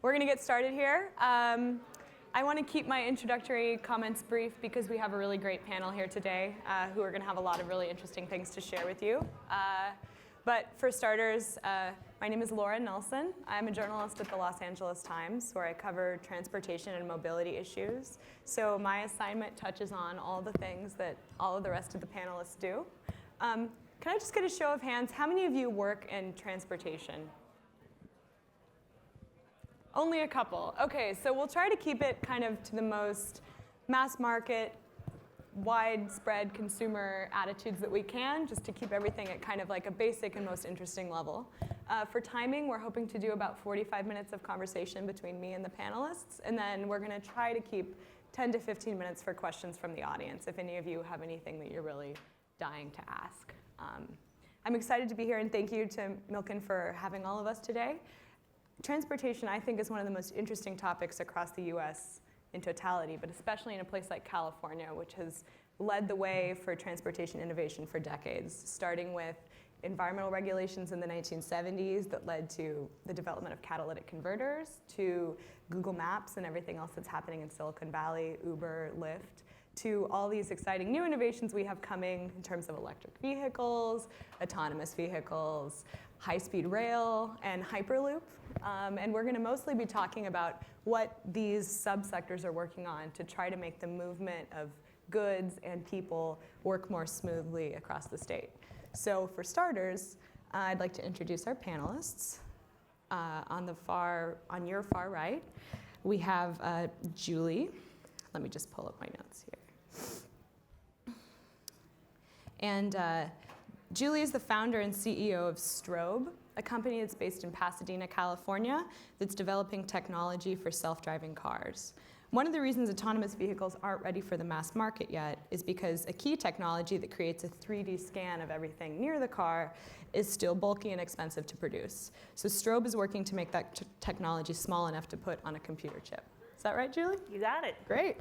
We're going to get started here. I want to keep my introductory comments brief because we have a really great panel here today who are going to have a lot of really interesting things to share with you. But for starters, my name is Laura Nelson. I'm a journalist at the Los Angeles Times, where I cover transportation and mobility issues. So my assignment touches on all the things that all of the rest of the panelists do. Can I just get a show of hands? How many of you work in transportation? Only a couple. OK, so we'll try to keep it kind of to the most mass market, widespread consumer attitudes that we can, just to keep everything at kind of like a basic and most interesting level. For timing, we're hoping to do about 45 minutes of conversation between me and the panelists. And then we're going to try to keep 10 to 15 minutes for questions from the audience, if any of you have anything that you're really dying to ask. I'm excited to be here, and thank you to Milken for having all of us today. Transportation, I think, is one of the most interesting topics across the US in totality, but especially in a place like California, which has led the way for transportation innovation for decades, starting with environmental regulations in the 1970s that led to the development of catalytic converters, to Google Maps and everything else that's happening in Silicon Valley, Uber, Lyft, to all these exciting new innovations we have coming in terms of electric vehicles, autonomous vehicles, high-speed rail, and Hyperloop. And we're going to mostly be talking about what these subsectors are working on to try to make the movement of goods and people work more smoothly across the state. So for starters, I'd like to introduce our panelists. On your far right, we have Julie. Let me just pull up my notes here. And Julie is the founder and CEO of Strobe, a company that's based in Pasadena, California, that's developing technology for self-driving cars. One of the reasons autonomous vehicles aren't ready for the mass market yet is because a key technology that creates a 3D scan of everything near the car is still bulky and expensive to produce. So Strobe is working to make that technology small enough to put on a computer chip. Is that right, Julie? You got it. Great.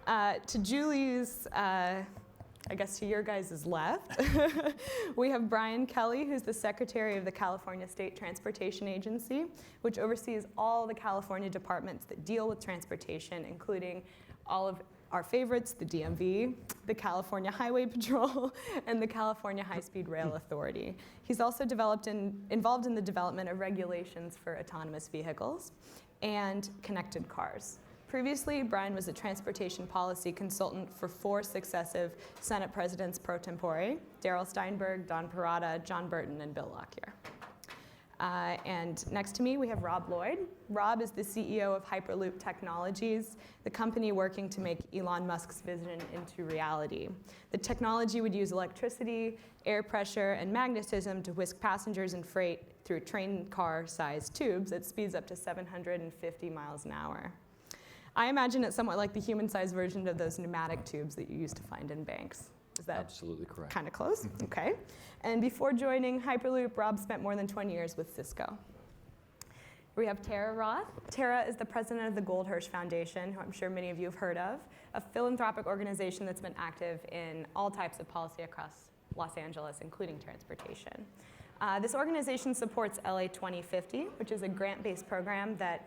To Julie's, I guess to your guys' left, we have Brian Kelly, who's the Secretary of the California State Transportation Agency, which oversees all the California departments that deal with transportation, including all of our favorites, the DMV, the California Highway Patrol, and the California High-Speed Rail Authority. He's also involved in the development of regulations for autonomous vehicles and connected cars. Previously, Brian was a transportation policy consultant for 4 successive Senate presidents pro tempore: Darrell Steinberg, Don Parada, John Burton, and Bill Lockyer. And next to me, we have Rob Lloyd. Rob is the CEO of Hyperloop Technologies, the company working to make Elon Musk's vision into reality. The technology would use electricity, air pressure, and magnetism to whisk passengers and freight through train car-sized tubes at speeds up to 750 miles an hour. I imagine it's somewhat like the human-sized version of those pneumatic tubes that you used to find in banks. Is that absolutely correct? Kind of close? OK. And before joining Hyperloop, Rob spent more than 20 years with Cisco. We have Tara Roth. Tara is the president of the Goldhirsh Foundation, who I'm sure many of you have heard of, a philanthropic organization that's been active in all types of policy across Los Angeles, including transportation. This organization supports LA 2050, which is a grant-based program that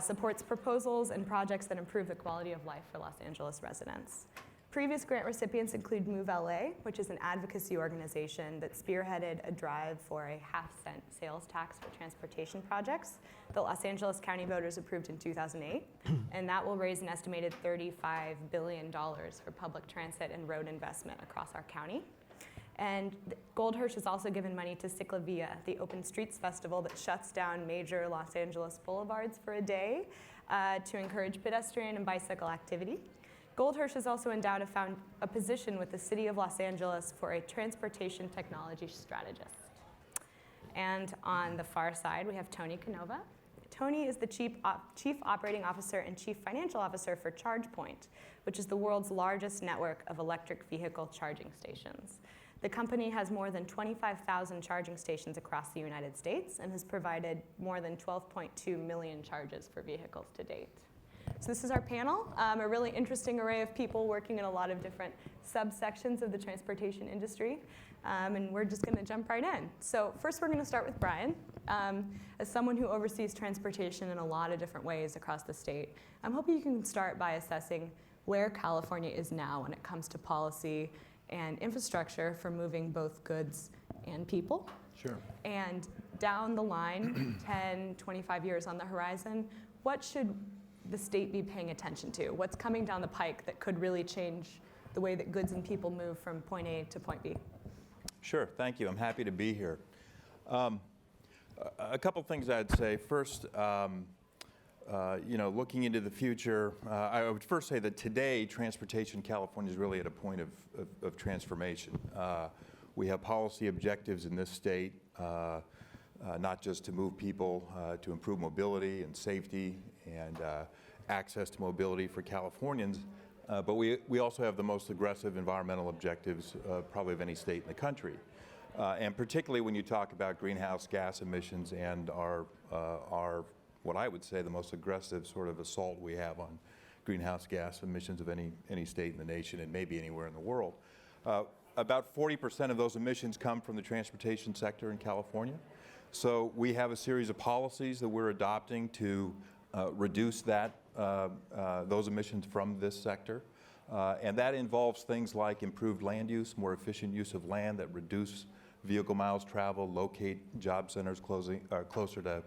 supports proposals and projects that improve the quality of life for Los Angeles residents. Previous grant recipients include Move LA, which is an advocacy organization that spearheaded a drive for a half-cent sales tax for transportation projects that Los Angeles County voters approved in 2008. And that will raise an estimated $35 billion for public transit and road investment across our county. And Goldhirsh has also given money to Ciclavia, the Open Streets Festival that shuts down major Los Angeles boulevards for a day to encourage pedestrian and bicycle activity. Goldhirsh has also endowed a position with the City of Los Angeles for a transportation technology strategist. And on the far side, we have Tony Canova. Tony is the Chief Operating Officer and Chief Financial Officer for ChargePoint, which is the world's largest network of electric vehicle charging stations. The company has more than 25,000 charging stations across the United States and has provided more than 12.2 million charges for vehicles to date. So this is our panel, a really interesting array of people working in a lot of different subsections of the transportation industry. And we're just going to jump right in. So first, we're going to start with Brian. As someone who oversees transportation in a lot of different ways across the state, I'm hoping you can start by assessing where California is now when it comes to policy and infrastructure for moving both goods and people. Sure. And down the line, 10, 25 years on the horizon, what should the state be paying attention to? What's coming down the pike that could really change the way that goods and people move from point A to point B? Sure, thank you. I'm happy to be here. A couple things I'd say. First, looking into the future, I would first say that today, transportation in California is really at a point of transformation. We have policy objectives in this state, not just to move people, to improve mobility and safety and access to mobility for Californians, but we also have the most aggressive environmental objectives probably of any state in the country. And particularly when you talk about greenhouse gas emissions and our what I would say the most aggressive sort of assault we have on greenhouse gas emissions of any state in the nation and maybe anywhere in the world. About 40% of those emissions come from the transportation sector in California. So we have a series of policies that we're adopting to reduce those emissions from this sector. And that involves things like improved land use, more efficient use of land that reduce vehicle miles traveled, locate job centers closer to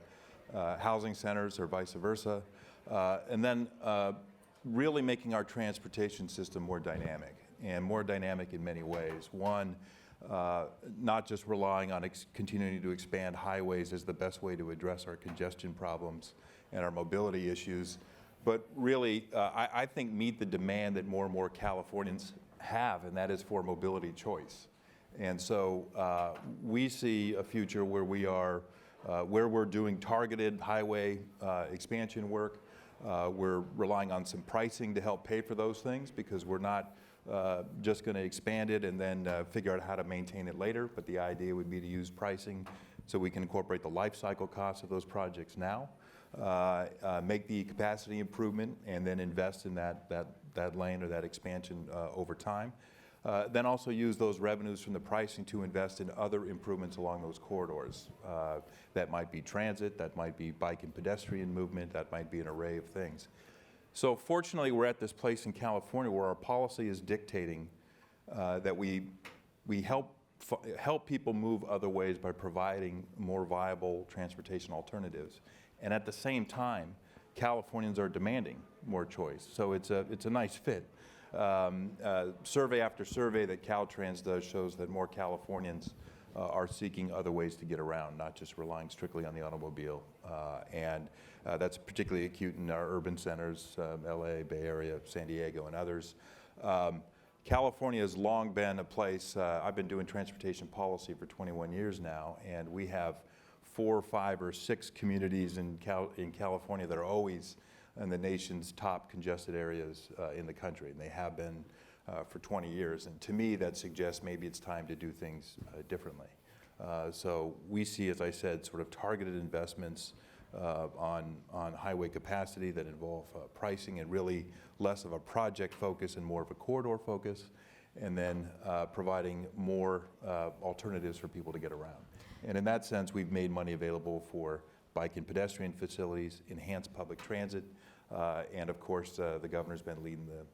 housing centers or vice versa, and then really making our transportation system more dynamic, and more dynamic in many ways. One, not just relying on continuing to expand highways as the best way to address our congestion problems and our mobility issues, but really, I think, meet the demand that more and more Californians have, and that is for mobility choice. And so we see a future where we're doing targeted highway expansion work. We're relying on some pricing to help pay for those things, because we're not just going to expand it and then figure out how to maintain it later, but the idea would be to use pricing so we can incorporate the life cycle costs of those projects now, make the capacity improvement, and then invest in that lane or that expansion over time. Then also use those revenues from the pricing to invest in other improvements along those corridors. That might be transit, that might be bike and pedestrian movement, that might be an array of things. So fortunately, we're at this place in California where our policy is dictating that we help people move other ways by providing more viable transportation alternatives. And at the same time, Californians are demanding more choice. So it's a nice fit. Survey after survey that Caltrans does shows that more Californians are seeking other ways to get around, not just relying strictly on the automobile. And that's particularly acute in our urban centers, LA, Bay Area, San Diego, and others. California has long been a place, I've been doing transportation policy for 21 years now, and we have 4, 5, or 6 communities in California that are always in the nation's top congested areas in the country, and they have been for 20 years. And to me, that suggests maybe it's time to do things differently. So we see, as I said, sort of targeted investments on highway capacity that involve pricing and really less of a project focus and more of a corridor focus, and then providing more alternatives for people to get around. And in that sense, we've made money available for bike and pedestrian facilities, enhanced public transit, and of course, the governor's been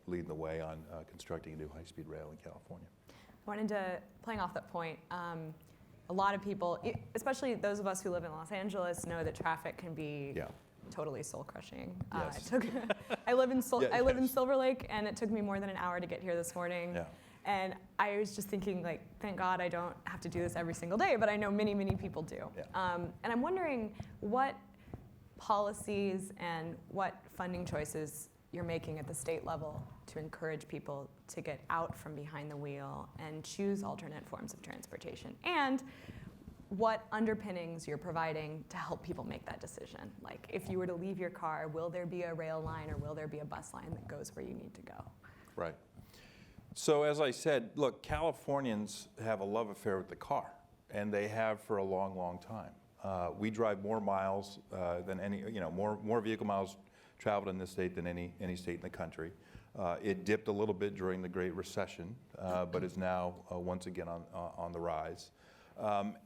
leading the way on constructing a new high-speed rail in California. I wanted to, playing off that point, a lot of people, especially those of us who live in Los Angeles, know that traffic can be totally soul-crushing. Yes. I live in Silver Lake, and it took me more than an hour to get here this morning. Yeah. And I was just thinking, like, thank God I don't have to do this every single day, but I know many, many people do. Yeah. And I'm wondering what policies and what funding choices you're making at the state level to encourage people to get out from behind the wheel and choose alternate forms of transportation, and what underpinnings you're providing to help people make that decision. Like, if you were to leave your car, will there be a rail line or will there be a bus line that goes where you need to go? Right. So as I said, look, Californians have a love affair with the car, and they have for a long, long time. We drive more miles than more vehicle miles traveled in this state than any state in the country. It dipped a little bit during the Great Recession, but is now once again on the rise.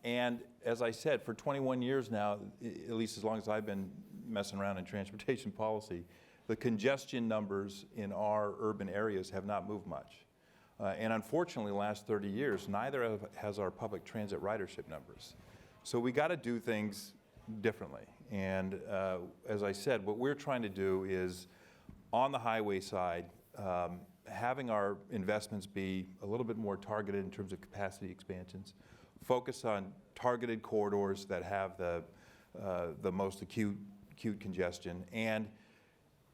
And as I said, for 21 years now, at least as long as I've been messing around in transportation policy, the congestion numbers in our urban areas have not moved much. And unfortunately, the last 30 years, neither has our public transit ridership numbers. So we got to do things differently. And as I said, what we're trying to do is, on the highway side, having our investments be a little bit more targeted in terms of capacity expansions, focus on targeted corridors that have the most acute congestion, and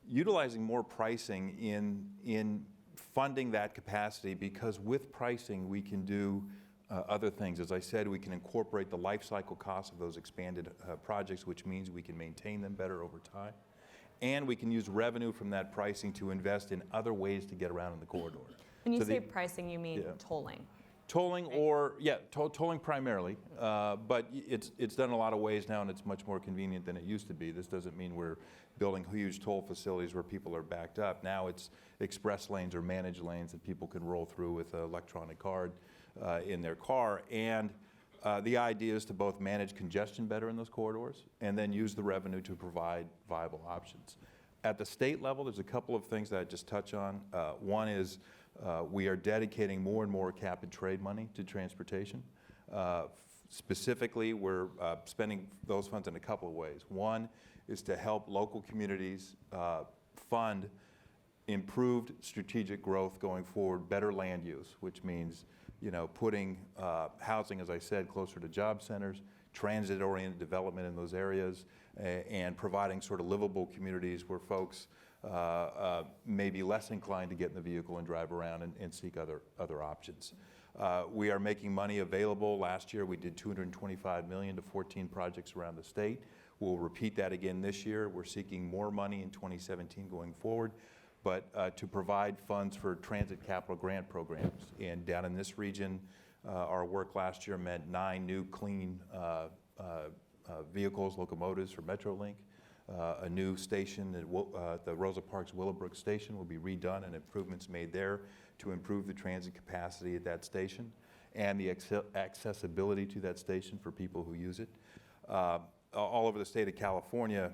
utilizing more pricing in funding that capacity, because with pricing we can do other things. As I said, we can incorporate the life cycle costs of those expanded projects, which means we can maintain them better over time. And we can use revenue from that pricing to invest in other ways to get around in the corridor. When you say pricing, you mean tolling? Tolling, or, tolling primarily, but it's done in a lot of ways now, and it's much more convenient than it used to be. This doesn't mean we're building huge toll facilities where people are backed up. Now it's express lanes or managed lanes that people can roll through with an electronic card in their car. And the idea is to both manage congestion better in those corridors and then use the revenue to provide viable options. At the state level, there's a couple of things that I just touch on. One is we are dedicating more and more cap and trade money to transportation. Specifically, we're spending those funds in a couple of ways. One is to help local communities fund improved strategic growth going forward, better land use, which means putting housing, as I said, closer to job centers, transit-oriented development in those areas, and providing sort of livable communities where folks may be less inclined to get in the vehicle and drive around and seek other options. We are making money available. Last year we did $225 million to 14 projects around the state. We'll repeat that again this year. We're seeking more money in 2017 going forward, but to provide funds for transit capital grant programs. And down in this region, our work last year meant 9 new clean vehicles, locomotives for Metrolink. A new station at the Rosa Parks Willowbrook station will be redone, and improvements made there to improve the transit capacity at that station and the accessibility to that station for people who use it. All over the state of California,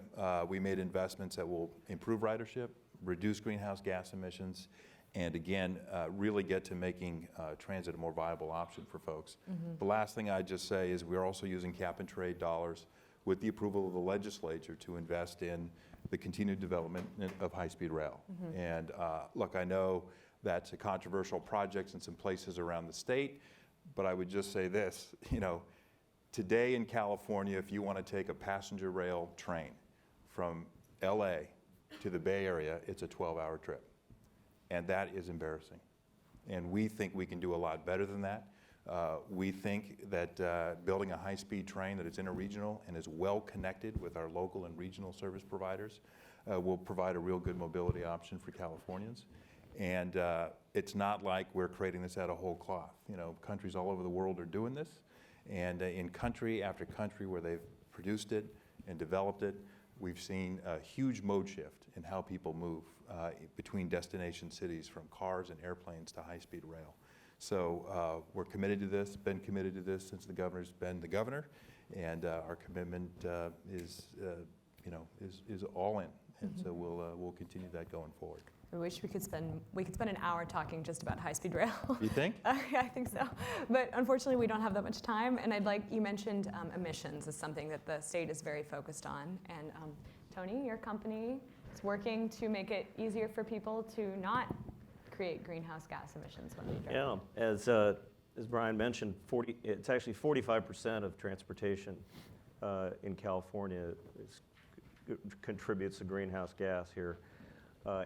we made investments that will improve ridership, reduce greenhouse gas emissions, and again, really get to making transit a more viable option for folks. Mm-hmm. The last thing I'd just say is we're also using cap and trade dollars with the approval of the legislature to invest in the continued development of high-speed rail. Mm-hmm. And look, I know that's a controversial project in some places around the state, but I would just say this, today in California, if you want to take a passenger rail train from LA to the Bay Area, it's a 12-hour trip. And that is embarrassing. And we think we can do a lot better than that. We think that building a high-speed train that is interregional and is well connected with our local and regional service providers will provide a real good mobility option for Californians. And it's not like we're creating this out of whole cloth. Countries all over the world are doing this. And in country after country where they've produced it and developed it, we've seen a huge mode shift in how people move between destination cities, from cars and airplanes to high-speed rail. So we're committed to this, been committed to this since the governor's been the governor, and our commitment is all in, and so we'll continue that going forward. I wish we could spend an hour talking just about high-speed rail. You think? I think so, but unfortunately we don't have that much time. And you mentioned emissions is something that the state is very focused on. And Tony, your company is working to make it easier for people to not create greenhouse gas emissions when they drive. Yeah, as Brian mentioned, it's actually 45% of transportation in California contributes to greenhouse gas here.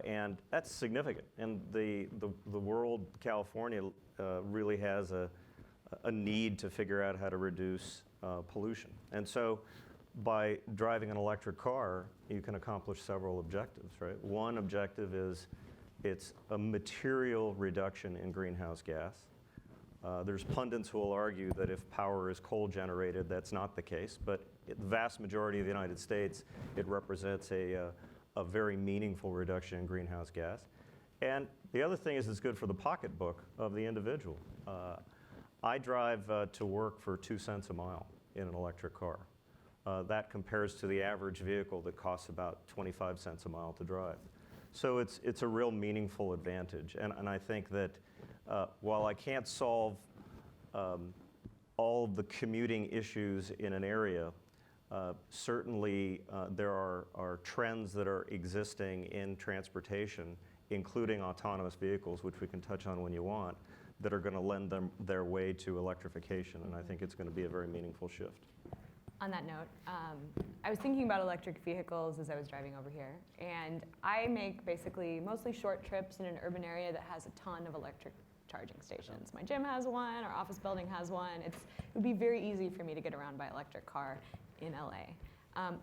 And that's significant. And the world, California, really has a need to figure out how to reduce pollution. And so by driving an electric car, you can accomplish several objectives, right? One objective is it's a material reduction in greenhouse gas. There's pundits who will argue that if power is coal generated, that's not the case. But the vast majority of the United States, it represents a very meaningful reduction in greenhouse gas. And the other thing is it's good for the pocketbook of the individual. I drive to work for 2 cents a mile in an electric car. That compares to the average vehicle that costs about 25 cents a mile to drive. So it's a real meaningful advantage. And I think that while I can't solve all of the commuting issues in an area, certainly there are trends that are existing in transportation, including autonomous vehicles, which we can touch on when you want, that are going to lend their way to electrification. And I think it's going to be a very meaningful shift. On that note, I was thinking about electric vehicles as I was driving over here, and I make basically mostly short trips in an urban area that has a ton of electric charging stations. My gym has one, our office building has one. It would be very easy for me to get around by electric car in LA.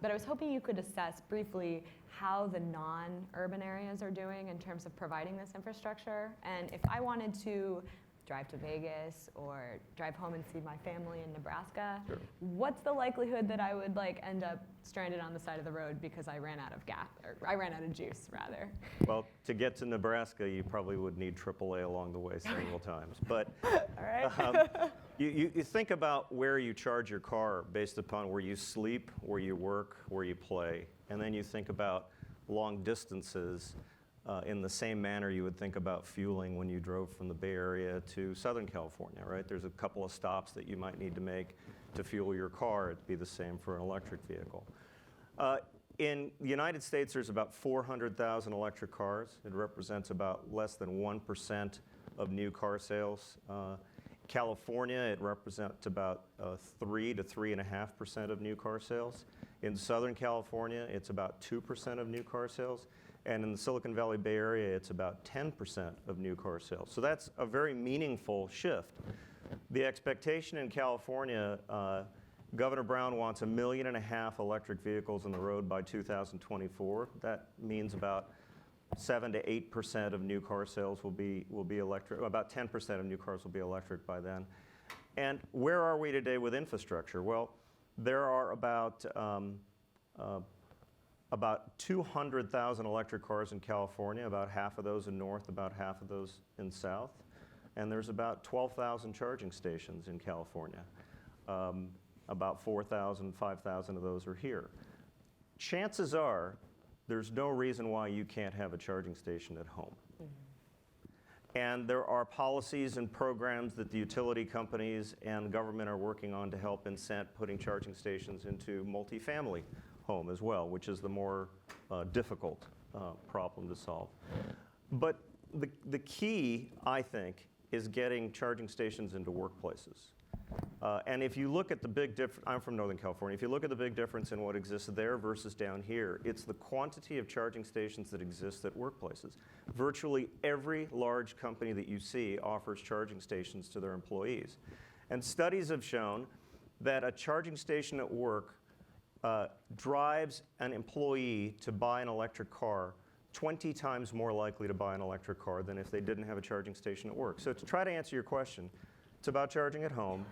But I was hoping you could assess briefly how the non-urban areas are doing in terms of providing this infrastructure. And if I wanted to drive to Vegas or drive home and see my family in Nebraska, Sure. What's the likelihood that I would end up stranded on the side of the road because I ran out of gas, or I ran out of juice rather? Well, to get to Nebraska, you probably would need AAA along the way several times. But All right. you think about where you charge your car based upon where you sleep, where you work, where you play. And then you think about long distances in the same manner you would think about fueling when you drove from the Bay Area to Southern California, right? There's a couple of stops that you might need to make to fuel your car. It'd be the same for an electric vehicle. In the United States, there's about 400,000 electric cars. It represents about less than 1% of new car sales. California, it represents about 3 to 3.5% of new car sales. In Southern California, it's about 2% of new car sales. And in the Silicon Valley Bay Area, it's about 10% of new car sales. So that's a very meaningful shift. The expectation in California, Governor Brown wants 1.5 million electric vehicles on the road by 2024. That means about 7 to 8% of new car sales will be electric. About 10% of new cars will be electric by then. And where are we today with infrastructure? Well, there are about 200,000 electric cars in California, about half of those in North, about half of those in South. And there's about 12,000 charging stations in California. About 4,000, 5,000 of those are here. Chances are there's no reason why you can't have a charging station at home. And there are policies and programs that the utility companies and government are working on to help incent putting charging stations into multifamily home as well, which is the more difficult problem to solve. But the key, I think, is getting charging stations into workplaces. And if you look at the big difference, I'm from Northern California, if you look at the big difference in what exists there versus down here, it's the quantity of charging stations that exist at workplaces. Virtually every large company that you see offers charging stations to their employees. And studies have shown that a charging station at work drives an employee to buy an electric car 20 times more likely to buy an electric car than if they didn't have a charging station at work. So to try to answer your question, it's about charging at home.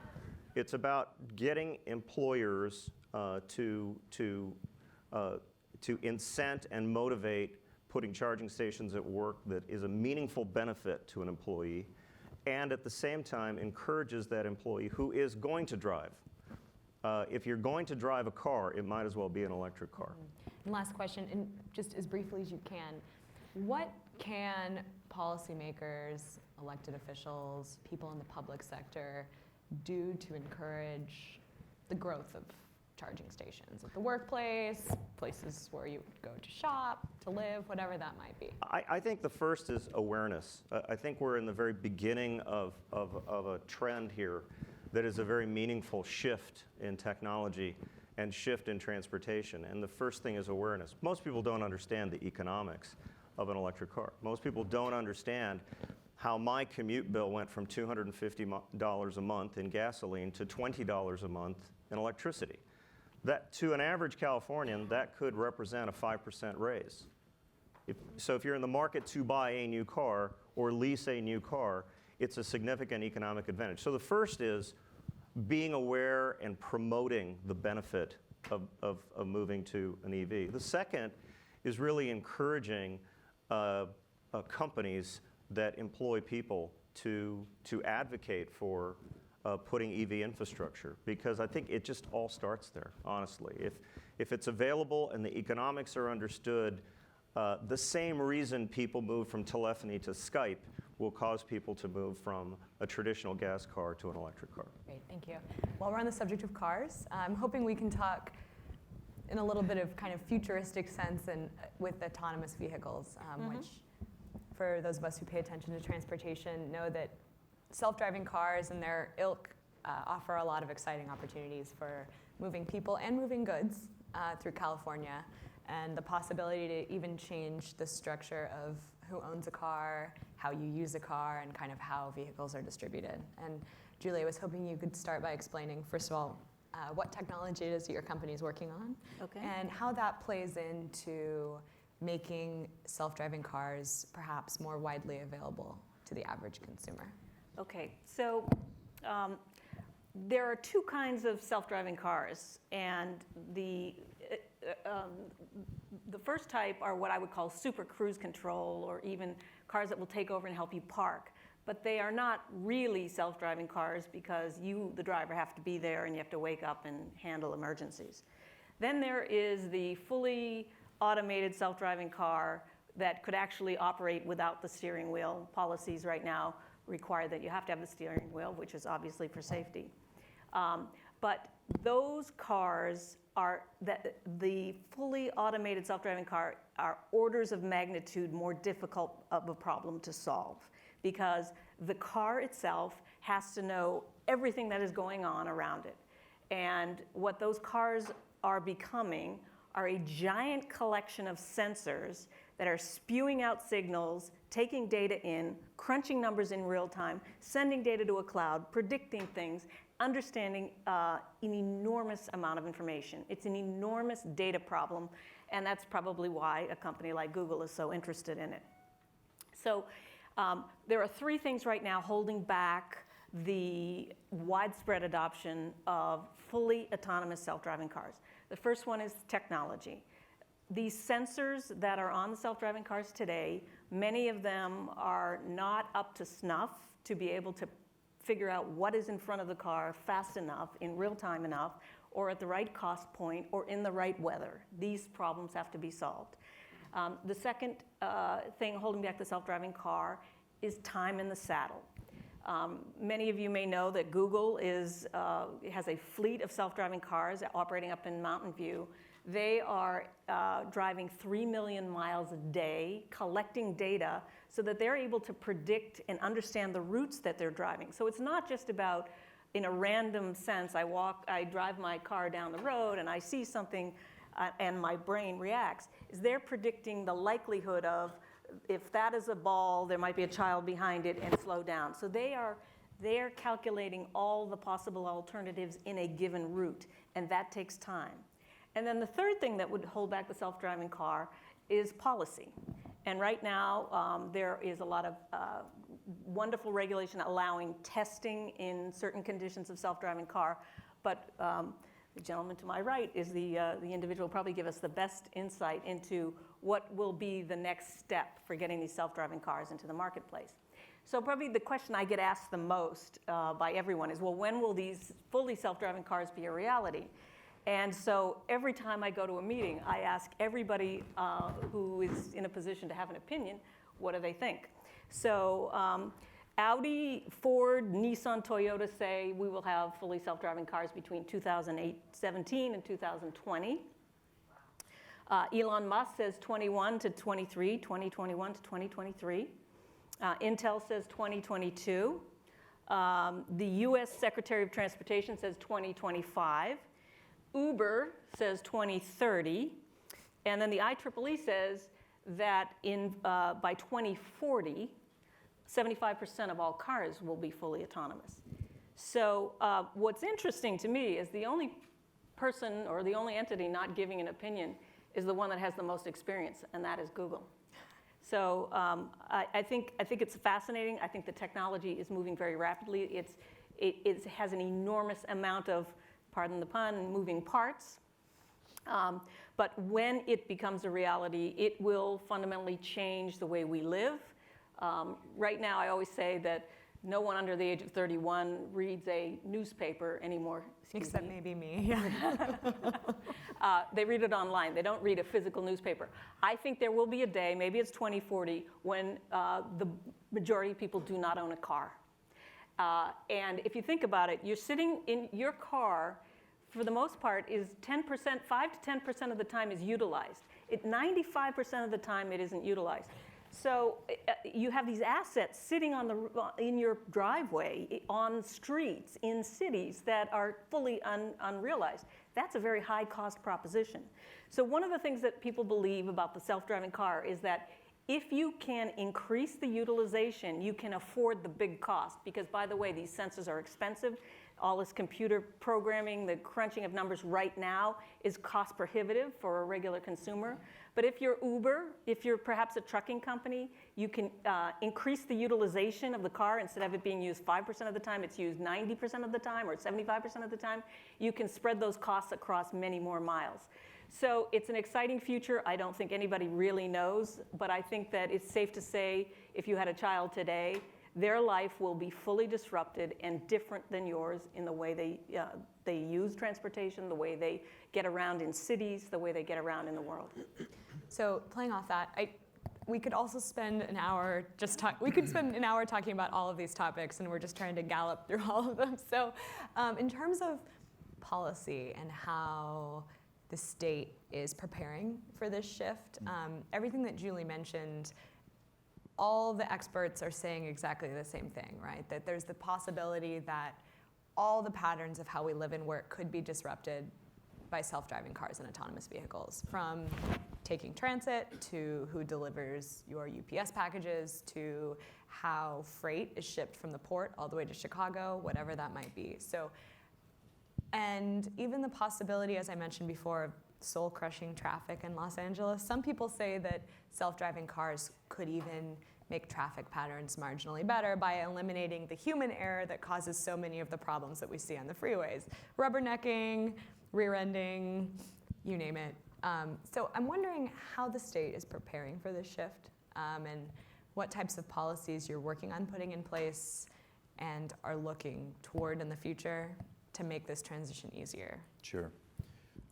It's about getting employers to incent and motivate putting charging stations at work that is a meaningful benefit to an employee, and at the same time encourages that employee who is going to drive. If you're going to drive a car, it might as well be an electric car. And last question, and just as briefly as you can, what can policymakers, elected officials, people in the public sector do to encourage the growth of charging stations at the workplace, places where you go to shop, to live, whatever that might be? I think the first is awareness. I think we're in the very beginning of a trend here that is a very meaningful shift in technology and shift in transportation. And the first thing is awareness. Most people don't understand the economics of an electric car. Most people don't understand how my commute bill went from $250 a month in gasoline to $20 a month in electricity. That, to an average Californian, that could represent a 5% raise. So if you're in the market to buy a new car or lease a new car, it's a significant economic advantage. So the first is being aware and promoting the benefit of moving to an EV. The second is really encouraging companies that employ people to advocate for putting EV infrastructure, because I think it just all starts there, honestly. If it's available and the economics are understood, the same reason people move from telephony to Skype will cause people to move from a traditional gas car to an electric car. Great, thank you. While we're on the subject of cars, I'm hoping we can talk in a little bit of kind of futuristic sense and with autonomous vehicles, which for those of us who pay attention to transportation know that self-driving cars and their ilk offer a lot of exciting opportunities for moving people and moving goods through California, and the possibility to even change the structure of who owns a car, how you use a car, and kind of how vehicles are distributed. And Julie, I was hoping you could start by explaining, first of all, what technology it is that your company is working on, and how that plays into making self-driving cars perhaps more widely available to the average consumer. Okay, so there are two kinds of self-driving cars, and the first type are what I would call super cruise control, or even cars that will take over and help you park. But they are not really self-driving cars because you, the driver, have to be there and you have to wake up and handle emergencies. Then there is the fully automated self-driving car that could actually operate without the steering wheel. Policies right now require that you have to have the steering wheel, which is obviously for safety. But those cars are, the fully automated self-driving car are orders of magnitude more difficult of a problem to solve, because the car itself has to know everything that is going on around it. And what those cars are becoming are a giant collection of sensors that are spewing out signals, taking data in, crunching numbers in real time, sending data to a cloud, predicting things, understanding an enormous amount of information. It's an enormous data problem, and that's probably why a company like Google is so interested in it. So there are three things right now holding back the widespread adoption of fully autonomous self-driving cars. The first one is technology. These sensors that are on the self-driving cars today, many of them are not up to snuff to be able to figure out what is in front of the car fast enough, in real time enough, or at the right cost point, or in the right weather. These problems have to be solved. The second thing holding back the self-driving car is time in the saddle. Many of you may know that Google has a fleet of self-driving cars operating up in Mountain View. They are driving 3 million miles a day, collecting data so that they're able to predict and understand the routes that they're driving. So it's not just about, in a random sense, I drive my car down the road and I see something and my brain reacts. They're predicting the likelihood of, if that is a ball, there might be a child behind it, and slow down. So they're calculating all the possible alternatives in a given route, and that takes time. And then the third thing that would hold back the self-driving car is policy. And right now, there is a lot of wonderful regulation allowing testing in certain conditions of self-driving car, but the gentleman to my right is the individual who will probably give us the best insight into what will be the next step for getting these self-driving cars into the marketplace. So probably the question I get asked the most by everyone is, well, when will these fully self-driving cars be a reality? And so every time I go to a meeting, I ask everybody who is in a position to have an opinion, what do they think? So Audi, Ford, Nissan, Toyota say we will have fully self-driving cars between 2017 and 2020. Elon Musk says 2021 to 2023. Intel says 2022. The US Secretary of Transportation says 2025. Uber says 2030. And then the IEEE says that by 2040, 75% of all cars will be fully autonomous. So what's interesting to me is the only person or the only entity not giving an opinion is the one that has the most experience, and that is Google. So I think it's fascinating. I think the technology is moving very rapidly. It has an enormous amount of, pardon the pun, moving parts. But when it becomes a reality, it will fundamentally change the way we live. Right now, I always say that No one under the age of 31 reads a newspaper anymore. Except maybe me. Yeah. They read it online. They don't read a physical newspaper. I think there will be a day, maybe it's 2040, when the majority of people do not own a car. And if you think about it, you're sitting in your car, for the most part, is 10%, 5 to 10% of the time is utilized. 95% of the time it isn't utilized. So you have these assets sitting in your driveway, on streets, in cities that are fully unrealized. That's a very high cost proposition. So one of the things that people believe about the self-driving car is that if you can increase the utilization, you can afford the big cost. Because by the way, these sensors are expensive. All this computer programming, the crunching of numbers right now is cost prohibitive for a regular consumer. But if you're Uber, if you're perhaps a trucking company, you can increase the utilization of the car. Instead of it being used 5% of the time, it's used 90% of the time or 75% of the time. You can spread those costs across many more miles. So it's an exciting future. I don't think anybody really knows, but I think that it's safe to say if you had a child today, their life will be fully disrupted and different than yours in the way they use transportation, the way they get around in cities, the way they get around in the world. So playing off that, we could also spend an hour talking about all of these topics, and we're just trying to gallop through all of them. So in terms of policy and how the state is preparing for this shift, everything that Julie mentioned, all the experts are saying exactly the same thing, right? That there's the possibility that all the patterns of how we live and work could be disrupted by self-driving cars and autonomous vehicles, from taking transit to who delivers your UPS packages to how freight is shipped from the port all the way to Chicago, whatever that might be. So, and even the possibility, as I mentioned before, of soul-crushing traffic in Los Angeles. Some people say that self-driving cars could even make traffic patterns marginally better by eliminating the human error that causes so many of the problems that we see on the freeways. Rubbernecking, rear-ending, you name it. So I'm wondering how the state is preparing for this shift, and what types of policies you're working on putting in place and are looking toward in the future to make this transition easier. Sure.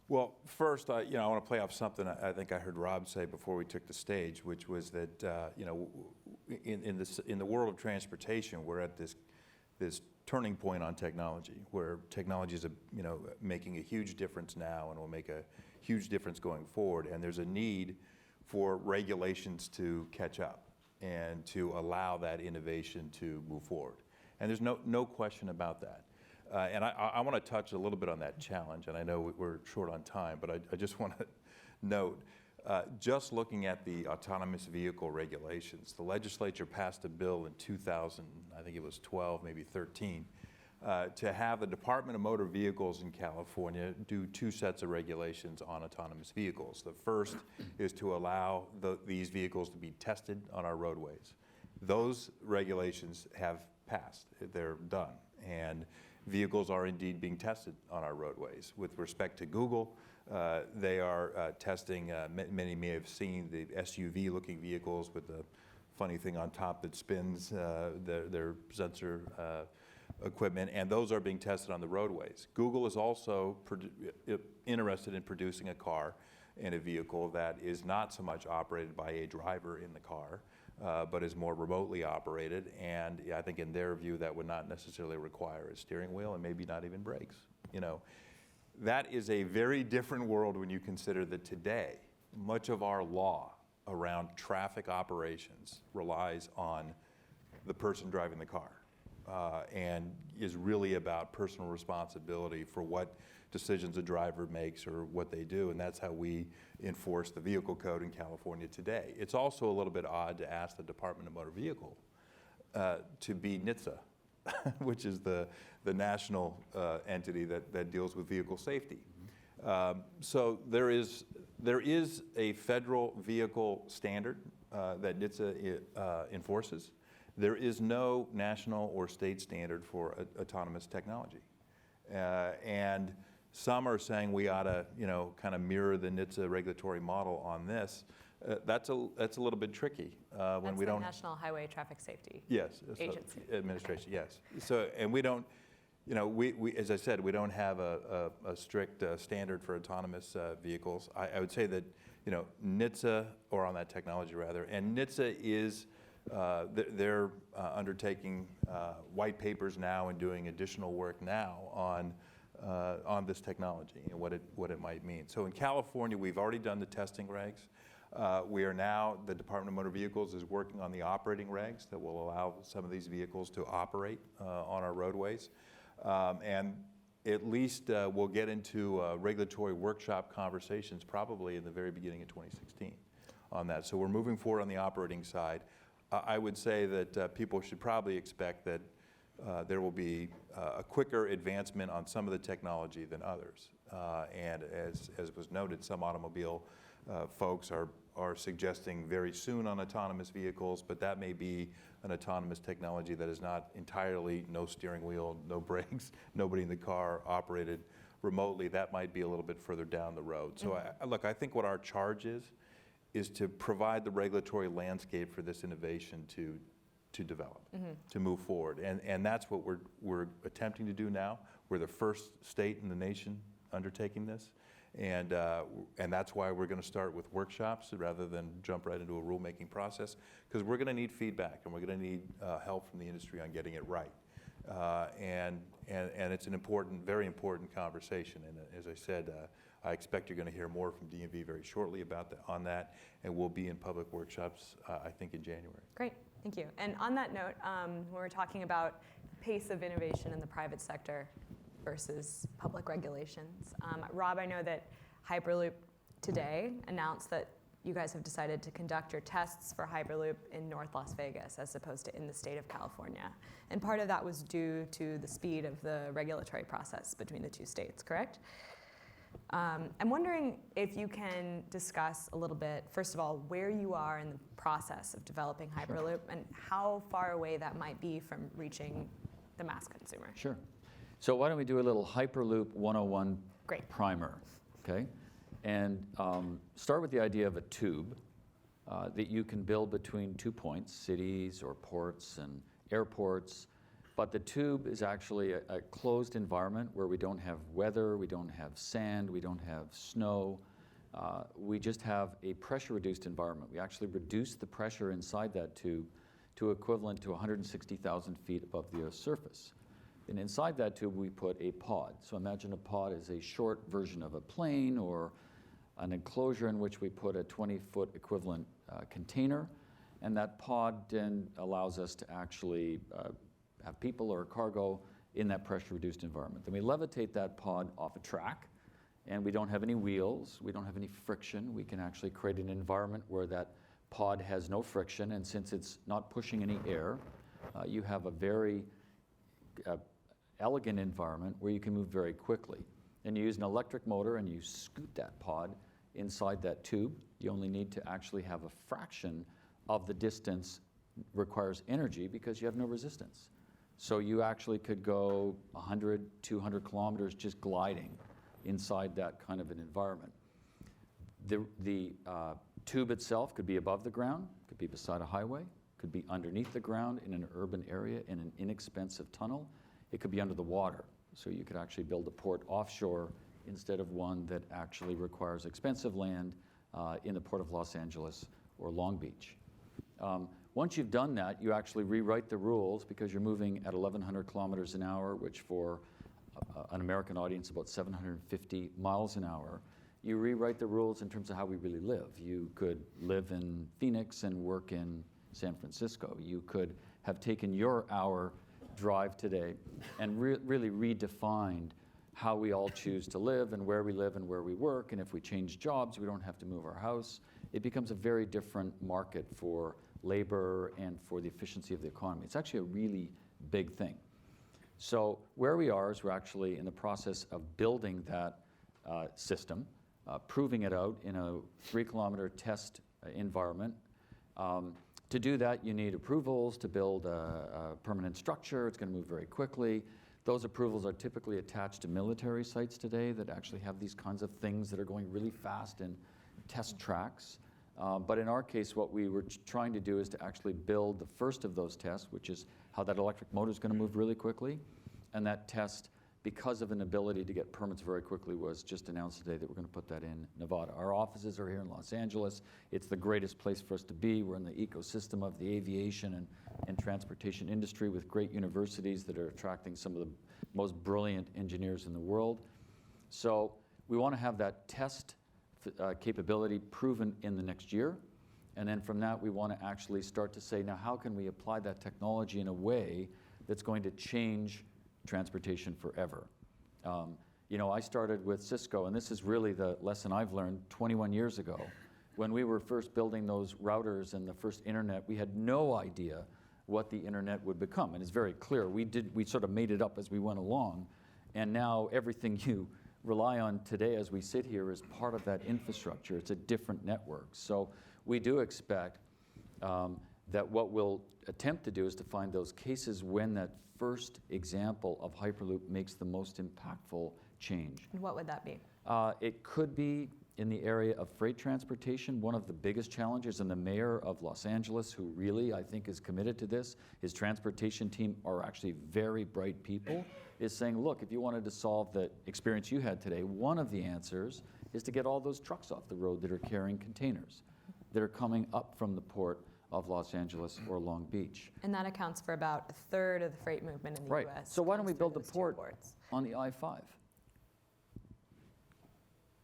Well, first, I want to play off something I think I heard Rob say before we took the stage, which was that in the world of transportation, we're at this turning point on technology, where technology is making a huge difference now and will make a huge difference going forward. And there's a need for regulations to catch up and to allow that innovation to move forward. And there's no question about that. And I want to touch a little bit on that challenge, and I know we're short on time, but I just want to note, just looking at the autonomous vehicle regulations, the legislature passed a bill in 2000, I think it was 12, maybe 13, to have the Department of Motor Vehicles in California do 2 sets of regulations on autonomous vehicles. The first is to allow these vehicles to be tested on our roadways. Those regulations have passed. They're done. And vehicles are indeed being tested on our roadways. With respect to Google, they are testing, many may have seen the SUV-looking vehicles with the funny thing on top that spins their sensor equipment, and those are being tested on the roadways. Google is also interested in producing a car and a vehicle that is not so much operated by a driver in the car, but is more remotely operated, and I think in their view that would not necessarily require a steering wheel and maybe not even brakes. That is a very different world when you consider that today much of our law around traffic operations relies on the person driving the car, and is really about personal responsibility for what decisions a driver makes or what they do, and that's how we enforce the vehicle code in California today. It's also a little bit odd to ask the Department of Motor Vehicle to be NHTSA, which is the national entity that deals with vehicle safety. So there is a federal vehicle standard that NHTSA enforces. There is no national or state standard for autonomous technology. And some are saying we ought to, kind of mirror the NHTSA regulatory model on this. That's a little bit tricky when That's we the don't. National Highway Traffic Safety. Yes. Agency. Administration, yes. So, and we don't, we as I said, we don't have a strict standard for autonomous vehicles. I would say that, NHTSA, or on that technology rather, and NHTSA is, they're undertaking white papers now and doing additional work now on this technology and what it might mean. So in California, we've already done the testing regs. We are now, the Department of Motor Vehicles is working on the operating regs that will allow some of these vehicles to operate on our roadways. And at least we'll get into regulatory workshop conversations probably in the very beginning of 2016 on that. So we're moving forward on the operating side. I would say that people should probably expect that there will be a quicker advancement on some of the technology than others. And as was noted, some automobile folks are suggesting very soon on autonomous vehicles, but that may be an autonomous technology that is not entirely no steering wheel, no brakes, nobody in the car, operated remotely. That might be a little bit further down the road. So look, I think what our charge is to provide the regulatory landscape for this innovation to develop, to move forward. And that's what we're attempting to do now. We're the first state in the nation undertaking this. And that's why we're going to start with workshops rather than jump right into a rulemaking process, because we're going to need feedback and we're going to need help from the industry on getting it right. And it's an important, very important conversation. And as I said, I expect you're going to hear more from DMV very shortly on that, and we'll be in public workshops, I think, in January. Great, thank you. And on that note, when we're talking about the pace of innovation in the private sector versus public regulations, Rob, I know that Hyperloop today announced that you guys have decided to conduct your tests for Hyperloop in North Las Vegas as opposed to in the state of California. And part of that was due to the speed of the regulatory process between the two states, correct? I'm wondering if you can discuss a little bit, first of all, where you are in the process of developing Hyperloop and how far away that might be from reaching the mass consumer. Sure. So why don't we do a little Hyperloop 101 Great. primer, okay? And start with the idea of a tube that you can build between 2 points, cities or ports and airports. But the tube is actually a closed environment where we don't have weather, we don't have sand, we don't have snow. We just have a pressure-reduced environment. We actually reduce the pressure inside that tube to equivalent to 160,000 feet above the Earth's surface. And inside that tube, we put a pod. So imagine a pod is a short version of a plane or an enclosure in which we put a 20-foot equivalent container. And that pod then allows us to actually have people or cargo in that pressure-reduced environment. Then we levitate that pod off a track, and we don't have any wheels, we don't have any friction. We can actually create an environment where that pod has no friction, and since it's not pushing any air, you have a very elegant environment where you can move very quickly. And you use an electric motor and you scoot that pod inside that tube. You only need to actually have a fraction of the distance requires energy because you have no resistance. So you actually could go 100, 200 kilometers just gliding inside that kind of an environment. The tube itself could be above the ground, could be beside a highway, could be underneath the ground in an urban area in an inexpensive tunnel. It could be under the water. So you could actually build a port offshore instead of one that actually requires expensive land in the Port of Los Angeles or Long Beach. Once you've done that, you actually rewrite the rules because you're moving at 1,100 kilometers an hour, which for an American audience, about 750 miles an hour. You rewrite the rules in terms of how we really live. You could live in Phoenix and work in San Francisco. You could have taken your hour drive today and really redefined how we all choose to live and where we work. And if we change jobs, we don't have to move our house. It becomes a very different market for labor and for the efficiency of the economy. It's actually a really big thing. So where we are is we're actually in the process of building that system, proving it out in a 3-kilometer test environment. To do that, you need approvals to build a permanent structure. It's going to move very quickly. Those approvals are typically attached to military sites today that actually have these kinds of things that are going really fast in test tracks. But in our case, what we were trying to do is to actually build the first of those tests, which is how that electric motor is going to move really quickly. And that test, because of an ability to get permits very quickly, was just announced today that we're going to put that in Nevada. Our offices are here in Los Angeles. It's the greatest place for us to be. We're in the ecosystem of the aviation and transportation industry with great universities that are attracting some of the most brilliant engineers in the world. So we want to have that test capability proven in the next year. And then from that, we want to actually start to say, now how can we apply that technology in a way that's going to change transportation forever? You know, I started with Cisco, and this is really the lesson I've learned 21 years ago. When we were first building those routers and the first internet, we had no idea what the internet would become. And it's very clear. We sort of made it up as we went along. And now everything you rely on today as we sit here is part of that infrastructure. It's a different network. So we do expect that what we'll attempt to do is to find those cases when that first example of Hyperloop makes the most impactful change. And what would that be? It could be in the area of freight transportation. One of the biggest challenges, and the mayor of Los Angeles, who really, I think, is committed to this, his transportation team are actually very bright people, is saying, look, if you wanted to solve the experience you had today, one of the answers is to get all those trucks off the road that are carrying containers, that are coming up from the port of Los Angeles or Long Beach. And that accounts for about a third of the freight movement in the Right. U.S. So why don't we comes build through a those two port ports. on the I-5?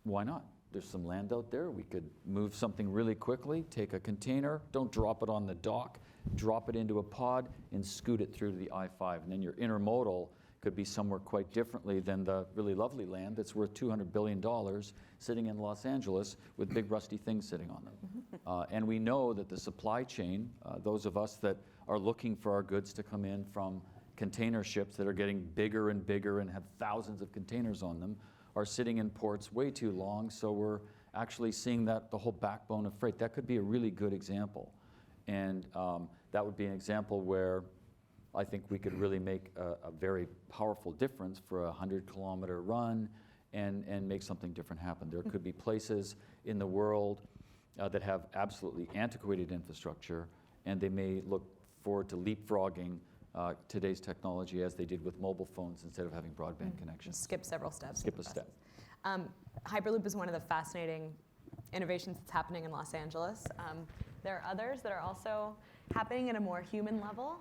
Why not? There's some land out there. We could move something really quickly, take a container, don't drop it on the dock, drop it into a pod and scoot it through to the I-5. And then your intermodal could be somewhere quite differently than the really lovely land that's worth $200 billion sitting in Los Angeles with big rusty things sitting on them. And we know that the supply chain, those of us that are looking for our goods to come in from container ships that are getting bigger and bigger and have thousands of containers on them, are sitting in ports way too long. So we're actually seeing that the whole backbone of freight. That could be a really good example. And that would be an example where I think we could really make a very powerful difference for a 100-kilometer run and make something different happen. There could be places in the world that have absolutely antiquated infrastructure, and they may look forward to leapfrogging today's technology as they did with mobile phones instead of having broadband connections. Skip several steps. Skip a step. Hyperloop is one of the fascinating innovations that's happening in Los Angeles. There are others that are also happening at a more human level.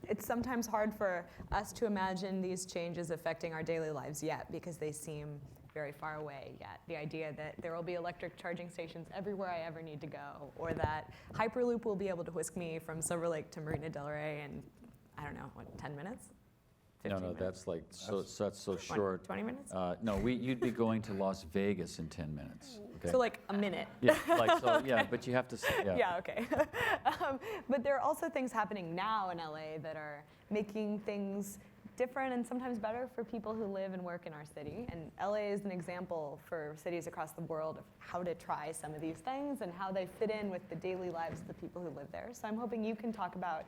It's sometimes hard for us to imagine these changes affecting our daily lives yet because they seem very far away yet. The idea that there will be electric charging stations everywhere I ever need to go, or that Hyperloop will be able to whisk me from Silver Lake to Marina Del Rey in, I don't know, what, 10 minutes? No, 15 minutes? that's like, that's so short. 20 minutes? No, you'd be going to Las Vegas in 10 minutes. Okay? So like a minute. Yeah, but you have to, Yeah, okay. But there are also things happening now in LA that are making things different and sometimes better for people who live and work in our city. And LA is an example for cities across the world of how to try some of these things and how they fit in with the daily lives of the people who live there. So I'm hoping you can talk about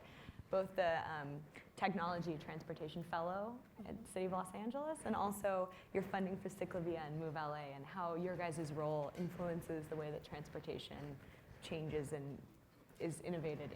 both the Technology Transportation Fellow at the City of Los Angeles and also your funding for Ciclavia and Move LA and how your guys' role influences the way that transportation changes and is innovated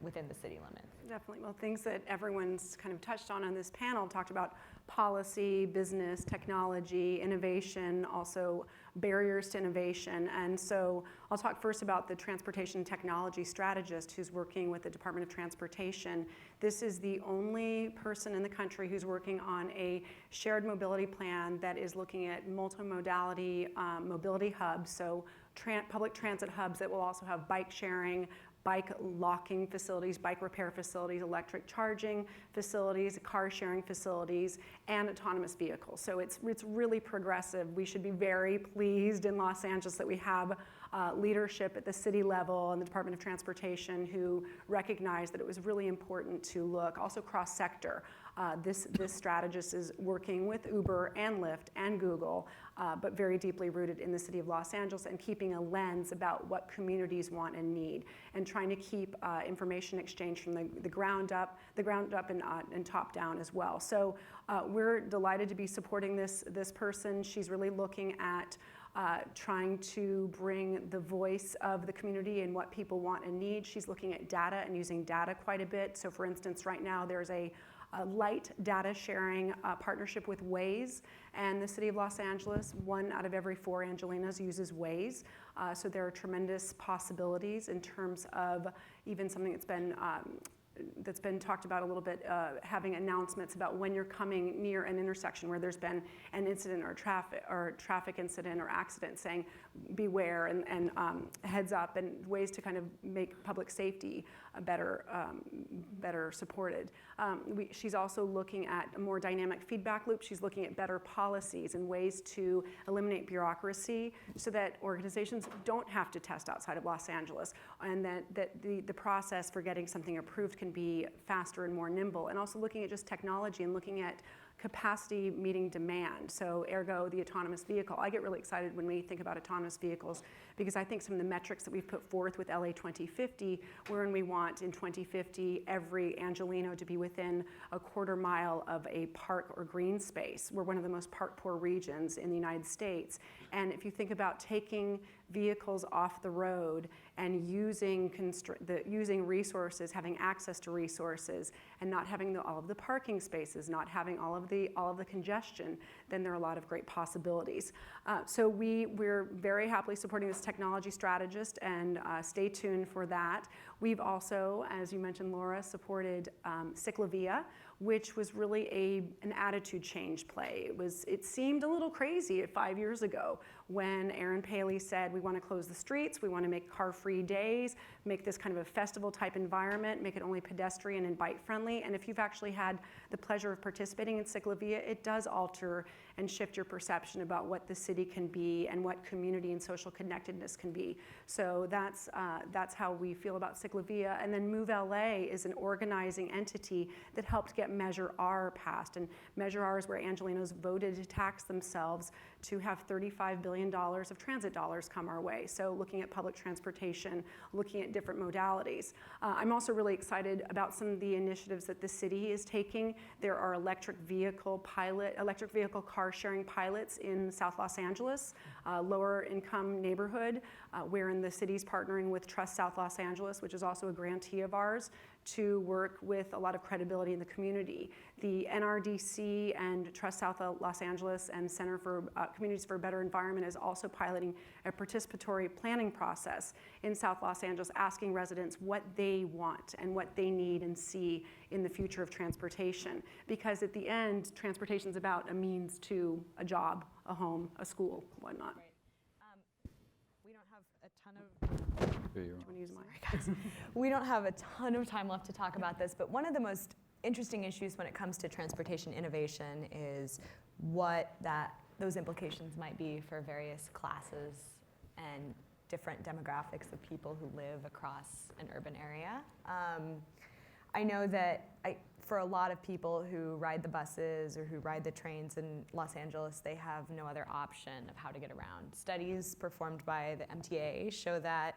within the city limits. Definitely. Well, things that everyone's kind of touched on this panel talked about policy, business, technology, innovation, also barriers to innovation. And so I'll talk first about the transportation technology strategist who's working with the Department of Transportation. This is the only person in the country who's working on a shared mobility plan that is looking at multimodality mobility hubs, so public transit hubs that will also have bike sharing, bike locking facilities, bike repair facilities, electric charging facilities, car sharing facilities, and autonomous vehicles. So it's really progressive. We should be very pleased in Los Angeles that we have leadership at the city level and the Department of Transportation who recognized that it was really important to look also cross-sector. This strategist is working with Uber and Lyft and Google, but very deeply rooted in the city of Los Angeles and keeping a lens about what communities want and need, and trying to keep information exchange from the ground up and top down as well. So we're delighted to be supporting this person. She's really looking at trying to bring the voice of the community and what people want and need. She's looking at data and using data quite a bit. So for instance, right now there's a light data sharing partnership with Waze and the city of Los Angeles. 1 out of every 4 Angelinos uses Waze. So there are tremendous possibilities in terms of even something that's been talked about a little bit, having announcements about when you're coming near an intersection where there's been an incident or traffic incident or accident, saying beware and heads up, and ways to kind of make public safety better supported. She's also looking at a more dynamic feedback loop. She's looking at better policies and ways to eliminate bureaucracy so that organizations don't have to test outside of Los Angeles, and that the process for getting something approved can be faster and more nimble. And also looking at just technology and looking at capacity meeting demand, so ergo the autonomous vehicle. I get really excited when we think about autonomous vehicles because I think some of the metrics that we've put forth with LA 2050, wherein we want in 2050 every Angelino to be within a quarter mile of a park or green space. We're one of the most park poor regions in the United States. And if you think about taking vehicles off the road and using resources, having access to resources, and not having all of the parking spaces, not having all of the congestion, then there are a lot of great possibilities. So we're very happily supporting this technology strategist, and stay tuned for that. We've also, as you mentioned, Laura, supported Ciclavia, which was really an attitude change play. It seemed a little crazy 5 years ago when Aaron Paley said, we want to close the streets, we want to make car-free days, make this kind of a festival type environment, make it only pedestrian and bike friendly. And if you've actually had the pleasure of participating in Ciclavia, it does alter and shift your perception about what the city can be and what community and social connectedness can be. So that's how we feel about Ciclavia. And then Move LA is an organizing entity that helped get Measure R passed. And Measure R is where Angelinos voted to tax themselves to have $35 billion of transit dollars come our way. So looking at public transportation, looking at different modalities. I'm also really excited about some of the initiatives that the city is taking. There are electric vehicle car sharing pilots in South Los Angeles, lower income neighborhood, wherein the city's partnering with Trust South Los Angeles, which is also a grantee of ours, to work with a lot of credibility in the community. The NRDC and Trust South Los Angeles and Center for Communities for a Better Environment is also piloting a participatory planning process in South Los Angeles, asking residents what they want and what they need and see in the future of transportation. Because at the end, transportation is about a means to a job, a home, a school, whatnot. Right. We don't have a ton of... Do you want to use mine? Sorry, guys. We don't have a ton of time left to talk about this, but one of the most interesting issues when it comes to transportation innovation is what those implications might be for various classes and different demographics of people who live across an urban area. I know that for a lot of people who ride the buses or who ride the trains in Los Angeles, they have no other option of how to get around. Studies performed by the MTA show that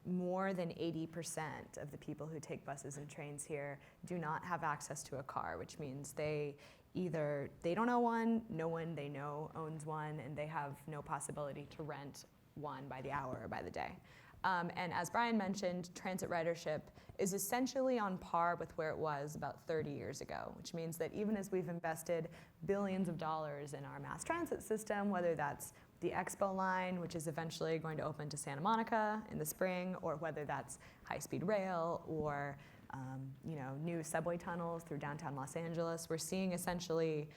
more than 80% of the people who take buses and trains here do not have access to a car, which means they don't own one, no one they know owns one, and they have no possibility to rent one by the hour or by the day. And as Brian mentioned, transit ridership is essentially on par with where it was about 30 years ago, which means that even as we've invested billions of dollars in our mass transit system, whether that's the Expo line, which is eventually going to open to Santa Monica in the spring, or whether that's high-speed rail or new subway tunnels through downtown Los Angeles, we're seeing essentially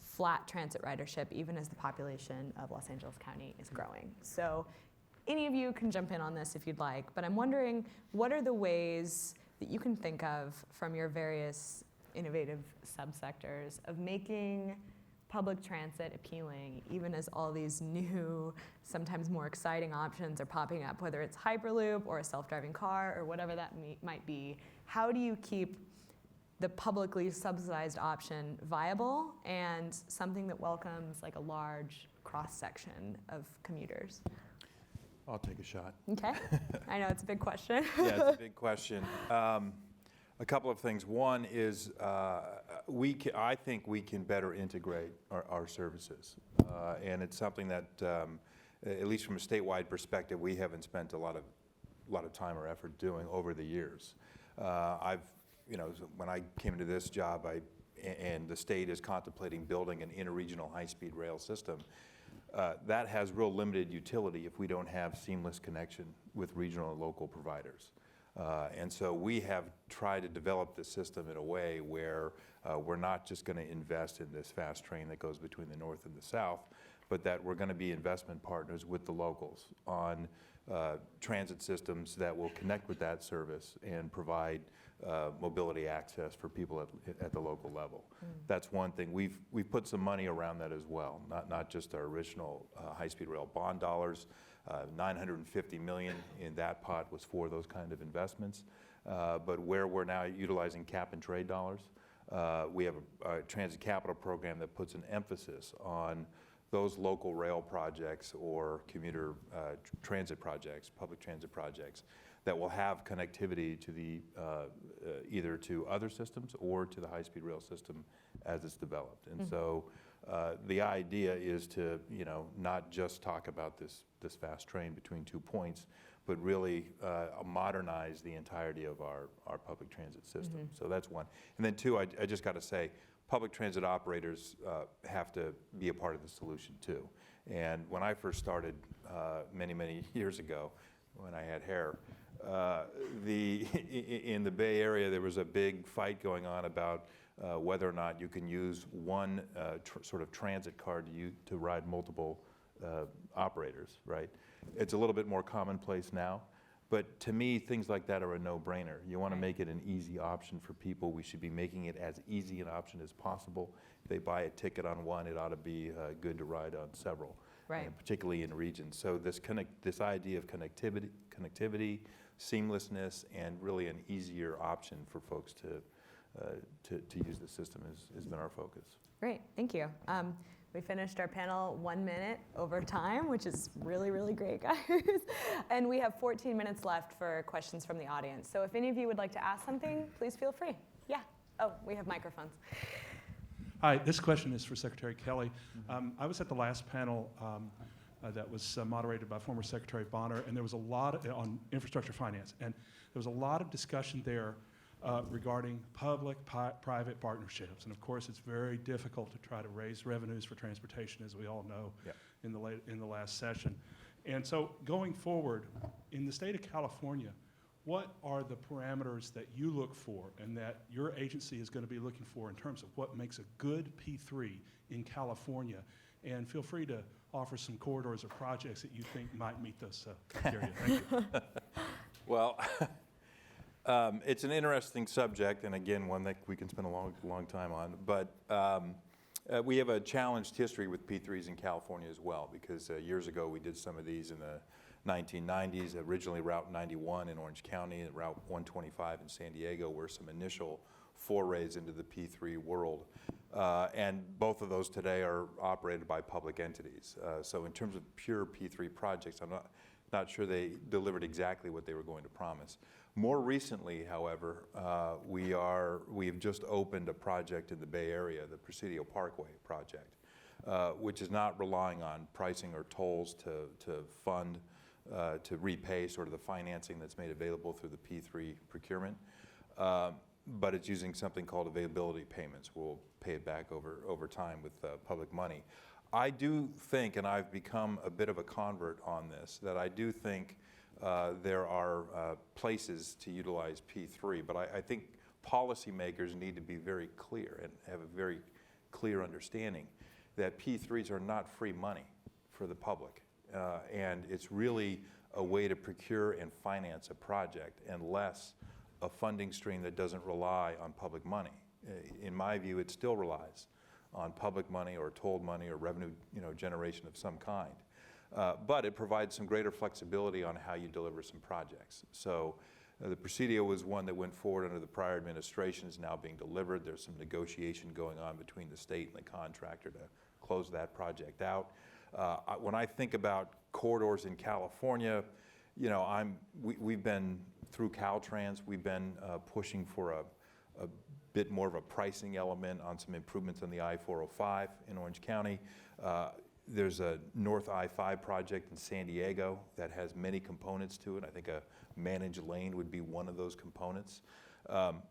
flat transit ridership even as the population of Los Angeles County is growing. So any of you can jump in on this if you'd like, but I'm wondering, what are the ways that you can think of from your various innovative subsectors of making public transit appealing, even as all these new, sometimes more exciting options are popping up, whether it's Hyperloop or a self-driving car or whatever that might be? How do you keep the publicly subsidized option viable and something that welcomes like a large cross-section of commuters? I'll take a shot. Okay. I know it's a big question. Yeah, it's a big question. A couple of things. One is I think we can better integrate our services. And it's something that, at least from a statewide perspective, we haven't spent a lot of time or effort doing over the years. When I came into this job, and the state is contemplating building an interregional high-speed rail system, that has real limited utility if we don't have seamless connection with regional and local providers. And so we have tried to develop the system in a way where we're not just going to invest in this fast train that goes between the north and the south, but that we're going to be investment partners with the locals on transit systems that will connect with that service and provide mobility access for people at the local level. That's one thing. We've put some money around that as well, not just our original high-speed rail bond dollars. $950 million in that pot was for those kind of investments. But where we're now utilizing cap and trade dollars, we have a transit capital program that puts an emphasis on those local rail projects or commuter transit projects, public transit projects, that will have connectivity to the either to other systems or to the high-speed rail system as it's developed. And so the idea is to not just talk about this fast train between 2 points, but really modernize the entirety of our public transit system. So that's one. And then two, I just got to say, public transit operators have to be a part of the solution too. And when I first started many years ago, when I had hair, in the Bay Area there was a big fight going on about whether or not you can use one sort of transit card to ride multiple operators, right? It's a little bit more commonplace now, but to me things like that are a no-brainer. You want to make it an easy option for people. We should be making it as easy an option as possible. If they buy a ticket on one, it ought to be good to ride on several, and particularly in regions. So this idea of connectivity, seamlessness, and really an easier option for folks to use the system has been our focus. Great, thank you. We finished our panel 1 minute over time, which is really great, guys. And we have 14 minutes left for questions from the audience. So if any of you would like to ask something, please feel free. Yeah. Oh, we have microphones. Hi, this question is for Secretary Kelly. I was at the last panel that was moderated by former Secretary Bonner, and there was a lot on infrastructure finance, and there was a lot of discussion there regarding public-private partnerships. And of course, it's very difficult to try to raise revenues for transportation, as we all know, in the last session. And so going forward, in the state of California, what are the parameters that you look for and that your agency is going to be looking for in terms of what makes a good P3 in California? And feel free to offer some corridors or projects that you think might meet this criteria. Thank you. Well, it's an interesting subject, and again, one that we can spend a long time on. But we have a challenged history with P3s in California as well, because years ago we did some of these in the 1990s. Originally, Route 91 in Orange County and Route 125 in San Diego were some initial forays into the P3 world. And both of those today are operated by public entities. So in terms of pure P3 projects, I'm not sure they delivered exactly what they were going to promise. More recently, however, we have just opened a project in the Bay Area, the Presidio Parkway project, which is not relying on pricing or tolls to fund, to repay sort of the financing that's made available through the P3 procurement. But it's using something called availability payments. We'll pay it back over time with public money. I do think, and I've become a bit of a convert on this, that I do think there are places to utilize P3, but I think policymakers need to be very clear and have a very clear understanding that P3s are not free money for the public. And it's really a way to procure and finance a project, and less a funding stream that doesn't rely on public money. In my view, it still relies on public money or tolled money or revenue generation of some kind. But it provides some greater flexibility on how you deliver some projects. So the Presidio was one that went forward under the prior administration, is now being delivered. There's some negotiation going on between the state and the contractor to close that project out. When I think about corridors in California, we've been through Caltrans, we've been pushing for a bit more of a pricing element on some improvements on the I-405 in Orange County. There's a North I-5 project in San Diego that has many components to it. I think a managed lane would be one of those components.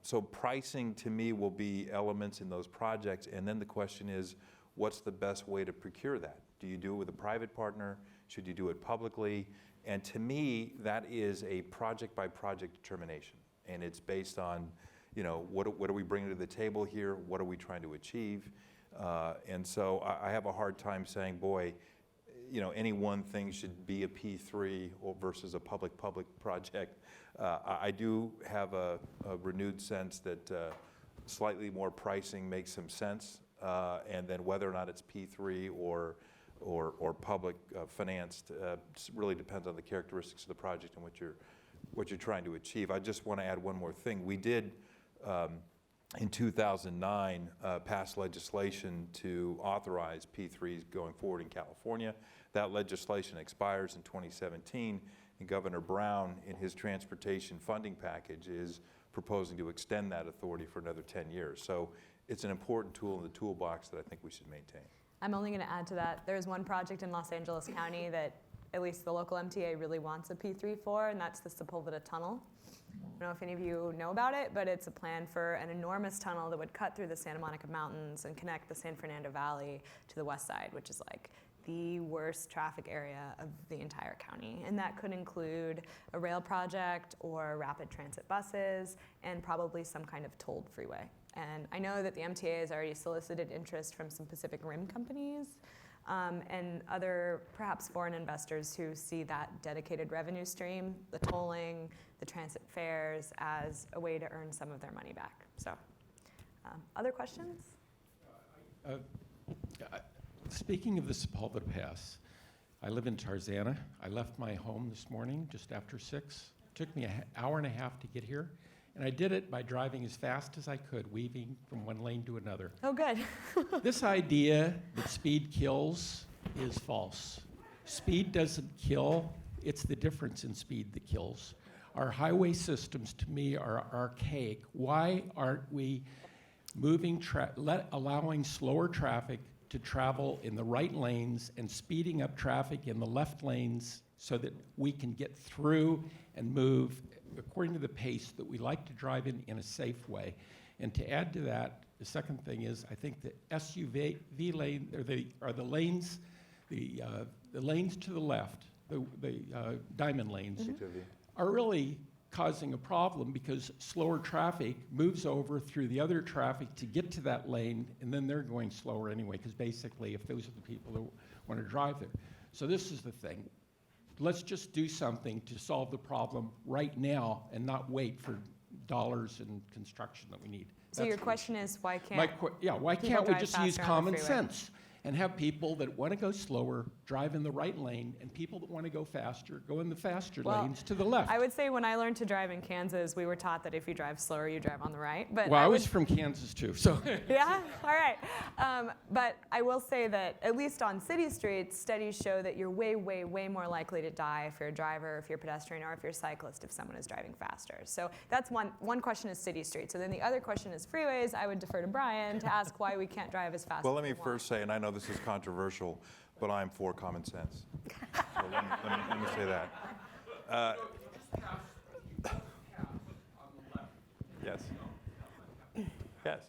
So pricing to me will be elements in those projects, and then the question is, what's the best way to procure that? Do you do it with a private partner? Should you do it publicly? And to me, that is a project by project determination, and it's based on, you know, what are we bringing to the table here? What are we trying to achieve? And so I have a hard time saying, boy, you know, any one thing should be a P3 or versus a public-public project. I do have a renewed sense that slightly more pricing makes some sense, and then whether or not it's P3 or public financed really depends on the characteristics of the project and what you're trying to achieve. I just want to add one more thing. We did in 2009 pass legislation to authorize P3s going forward in California. That legislation expires in 2017, and Governor Brown, in his transportation funding package, is proposing to extend that authority for another 10 years. So it's an important tool in the toolbox that I think we should maintain. I'm only going to add to that. There's one project in Los Angeles County that at least the local MTA really wants a P3 for, and that's the Sepulveda Tunnel. I don't know if any of you know about it, but it's a plan for an enormous tunnel that would cut through the Santa Monica Mountains and connect the San Fernando Valley to the west side, which is like the worst traffic area of the entire county. And that could include a rail project or rapid transit buses and probably some kind of tolled freeway. And I know that the MTA has already solicited interest from some Pacific Rim companies and other perhaps foreign investors who see that dedicated revenue stream, the tolling, the transit fares, as a way to earn some of their money back. So, other questions? Speaking of the Sepulveda Pass, I live in Tarzana. I left my home this morning just after 6. It took me an hour and a half to get here. And I did it by driving as fast as I could, weaving from one lane to another. Oh, good. This idea that speed kills is false. Speed doesn't kill. It's the difference in speed that kills. Our highway systems, to me, are archaic. Why aren't we allowing slower traffic to travel in the right lanes and speeding up traffic in the left lanes so that we can get through and move according to the pace that we like to drive in a safe way? And to add to that, the second thing is, I think the SUV lane, or the lanes, the lanes to the left, the diamond lanes, are really causing a problem because slower traffic moves over through the other traffic to get to that lane, and then they're going slower anyway, because basically if those are the people who want to drive there. So this is the thing. Let's just do something to solve the problem right now and not wait for dollars and construction that we need. So your question is, why can't why people can't we drive just faster use on the common freeway? sense and have people that want to go slower drive in the right lane, and people that want to go faster go in the faster Well, lanes to the left? I would say when I learned to drive in Kansas, we were taught that if you drive slower, you drive on the right. But Well, I was from Kansas too, so. Yeah, all right. But I will say that at least on city streets, studies show that you're way, way, way more likely to die if you're a driver, if you're a pedestrian, or if you're a cyclist if someone is driving faster. So that's one question is city streets. And then the other question is freeways. I would defer to Brian to ask why we can't drive as fast Well, as let me we want. first say, and I know this is controversial, but I'm for common sense. So let me say that. Yes. Yes.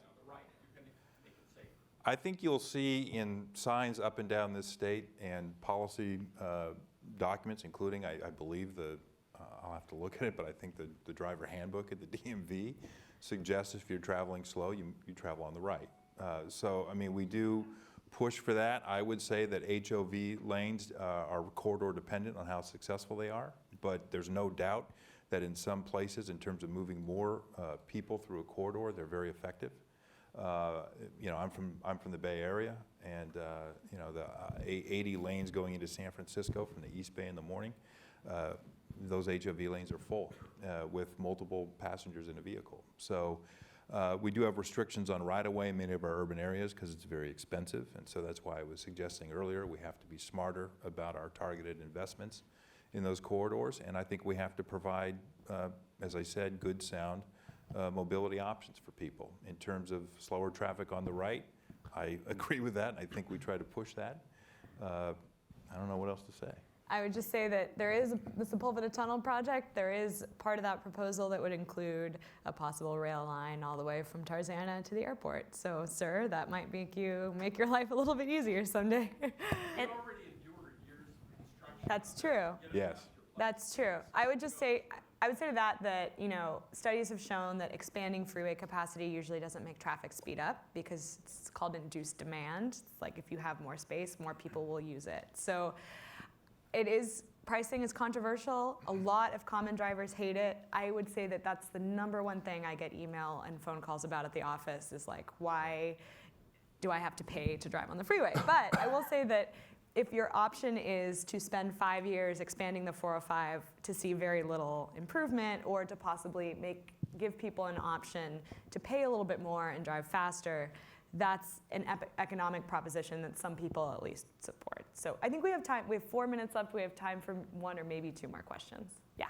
I think you'll see in signs up and down this state and policy documents, including, I believe, I'll have to look at it, but I think the driver handbook at the DMV suggests if you're traveling slow, you travel on the right. So, I mean, we do push for that. I would say that HOV lanes are corridor dependent on how successful they are, but there's no doubt that in some places, in terms of moving more people through a corridor, they're very effective. You know, I'm from the Bay Area, and you know, the 80 lanes going into San Francisco from the East Bay in the morning, those HOV lanes are full with multiple passengers in a vehicle. So we do have restrictions on right-of-way in many of our urban areas because it's very expensive, and so that's why I was suggesting earlier we have to be smarter about our targeted investments in those corridors, and I think we have to provide, as I said, good, sound mobility options for people. In terms of slower traffic on the right, I agree with that. I think we try to push that. I don't know what else to say. I would just say that there is the Sepulveda Tunnel project. There is part of that proposal that would include a possible rail line all the way from Tarzana to the airport. So, sir, that might make your life a little bit easier someday. That's true. Yes. That's true. I would say to that studies have shown that expanding freeway capacity usually doesn't make traffic speed up because it's called induced demand. It's like if you have more space, more people will use it. So pricing is controversial. A lot of common drivers hate it. I would say that that's the number one thing I get email and phone calls about at the office is like, why do I have to pay to drive on the freeway? But I will say that if your option is to spend 5 years expanding the 405 to see very little improvement or to possibly give people an option to pay a little bit more and drive faster, that's an economic proposition that some people at least support. So I think we have time. We have 4 minutes left. We have time for one or maybe two more questions. Yeah.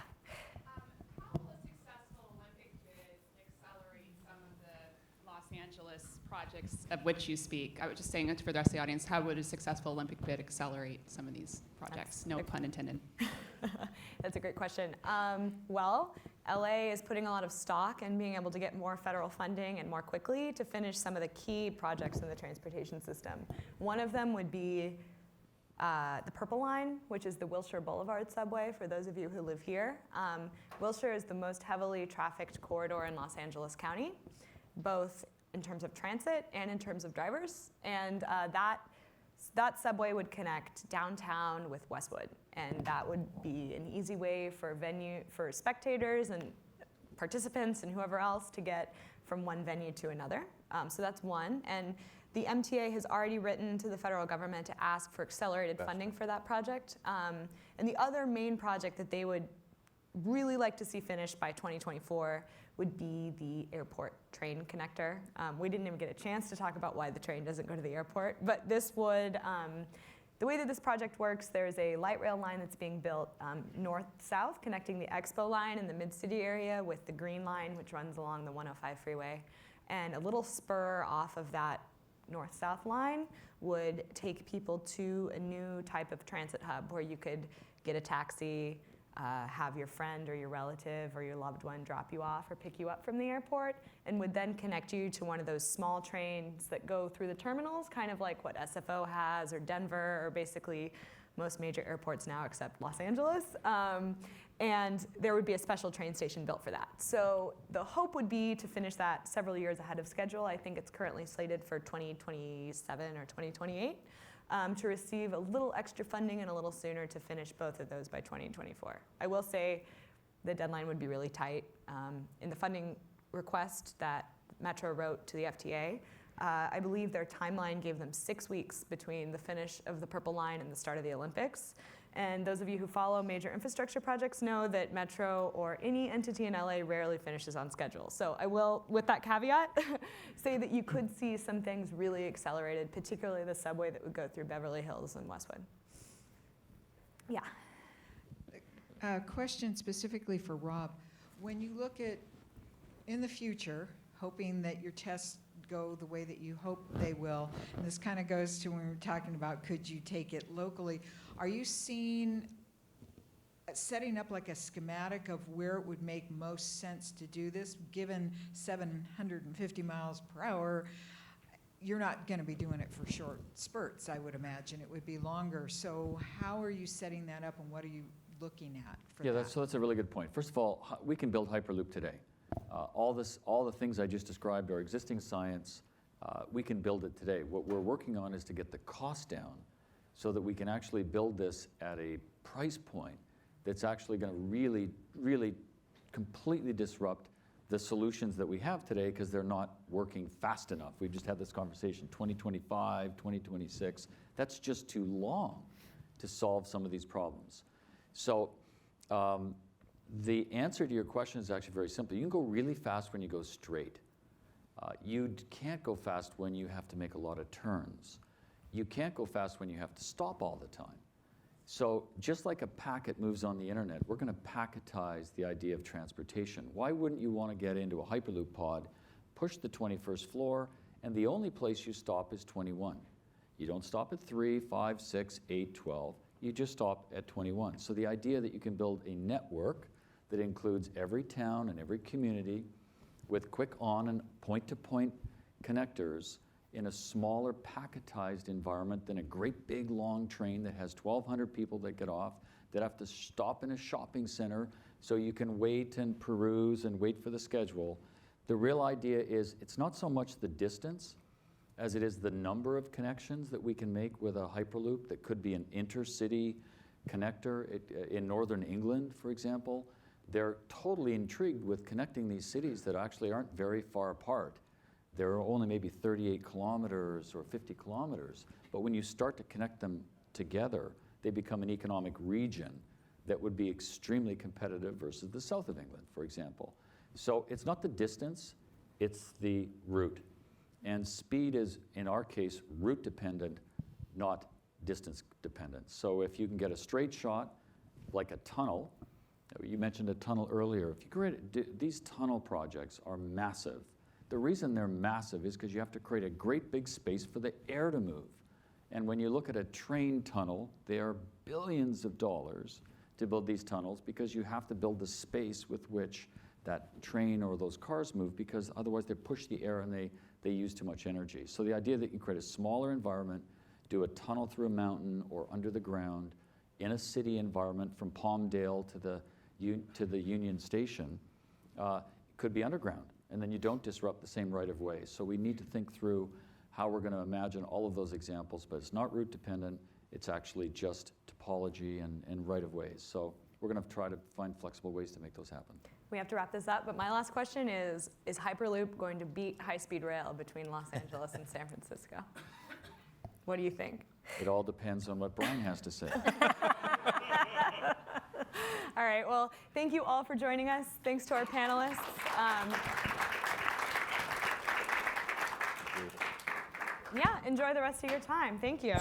How will a successful Olympic bid accelerate some of the Los Angeles projects of which you speak? I was just saying for the rest of the audience, how would a successful Olympic bid accelerate some of these projects? No pun intended. That's a great question. Well, LA is putting a lot of stock in being able to get more federal funding and more quickly to finish some of the key projects in the transportation system. One of them would be the Purple Line, which is the Wilshire Boulevard subway for those of you who live here. Wilshire is the most heavily trafficked corridor in Los Angeles County, both in terms of transit and in terms of drivers. And that subway would connect downtown with Westwood, and that would be an easy way for spectators and participants and whoever else to get from one venue to another. So that's one. And the MTA has already written to the federal government to ask for accelerated funding for that project. And the other main project that they would really like to see finished by 2024 would be the airport train connector. We didn't even get a chance to talk about why the train doesn't go to the airport, but this would, the way that this project works, there's a light rail line that's being built north-south, connecting the Expo line in the Mid-City area with the Green Line, which runs along the 105 freeway. And a little spur off of that north-south line would take people to a new type of transit hub where you could get a taxi, have your friend or your relative or your loved one drop you off or pick you up from the airport, and would then connect you to one of those small trains that go through the terminals, kind of like what SFO has or Denver or basically most major airports now except Los Angeles. And there would be a special train station built for that. So the hope would be to finish that several years ahead of schedule. I think it's currently slated for 2027 or 2028. To receive a little extra funding and a little sooner to finish both of those by 2024. I will say the deadline would be really tight. In the funding request that Metro wrote to the FTA, I believe their timeline gave them 6 weeks between the finish of the Purple Line and the start of the Olympics. And those of you who follow major infrastructure projects know that Metro or any entity in LA rarely finishes on schedule. So I will, with that caveat, say that you could see some things really accelerated, particularly the subway that would go through Beverly Hills and Westwood. Yeah. A question specifically for Rob. When you look at, in the future, hoping that your tests go the way that you hope they will, and this kind of goes to when we were talking about could you take it locally, are you seeing setting up like a schematic of where it would make most sense to do this? Given 750 miles per hour, you're not going to be doing it for short spurts, I would imagine. It would be longer. So how are you setting that up, and what are you looking at for that? So that's a really good point. First of all, we can build Hyperloop today. All the things I just described are existing science. We can build it today. What we're working on is to get the cost down so that we can actually build this at a price point that's actually going to really, really completely disrupt the solutions that we have today because they're not working fast enough. We've just had this conversation, 2025, 2026. That's just too long to solve some of these problems. So the answer to your question is actually very simple. You can go really fast when you go straight. You can't go fast when you have to make a lot of turns. You can't go fast when you have to stop all the time. So just like a packet moves on the internet, we're going to packetize the idea of transportation. Why wouldn't you want to get into a Hyperloop pod, push the 21st floor, and the only place you stop is 21? You don't stop at 3, 5, 6, 8, 12. You just stop at 21. So the idea that you can build a network that includes every town and every community with quick on and point-to-point connectors in a smaller packetized environment than a great big long train that has 1,200 people that get off, that have to stop in a shopping center so you can wait and peruse and wait for the schedule. The real idea is it's not so much the distance as it is the number of connections that we can make with a Hyperloop that could be an intercity connector. In northern England, for example, they're totally intrigued with connecting these cities that actually aren't very far apart. They're only maybe 38 kilometers or 50 kilometers. But when you start to connect them together, they become an economic region that would be extremely competitive versus the south of England, for example. So it's not the distance, it's the route. And speed is, in our case, route dependent, not distance dependent. So if you can get a straight shot, like a tunnel, you mentioned a tunnel earlier. If you create these tunnel projects are massive. The reason they're massive is because you have to create a great big space for the air to move. And when you look at a train tunnel, they are billions of dollars to build these tunnels because you have to build the space with which that train or those cars move, because otherwise they push the air and they use too much energy. So the idea that you create a smaller environment, do a tunnel through a mountain or under the ground in a city environment from Palmdale to the Union Station could be underground. And then you don't disrupt the same right-of-way. So we need to think through how we're going to imagine all of those examples, but it's not route dependent. It's actually just topology and right-of-ways. So we're going to try to find flexible ways to make those happen. We have to wrap this up, but my last question is Hyperloop going to beat high-speed rail between Los Angeles and San Francisco? What do you think? It all depends on what Brian has to say. All right, well, thank you all for joining us. Thanks to our panelists. Yeah, enjoy the rest of your time. Thank you.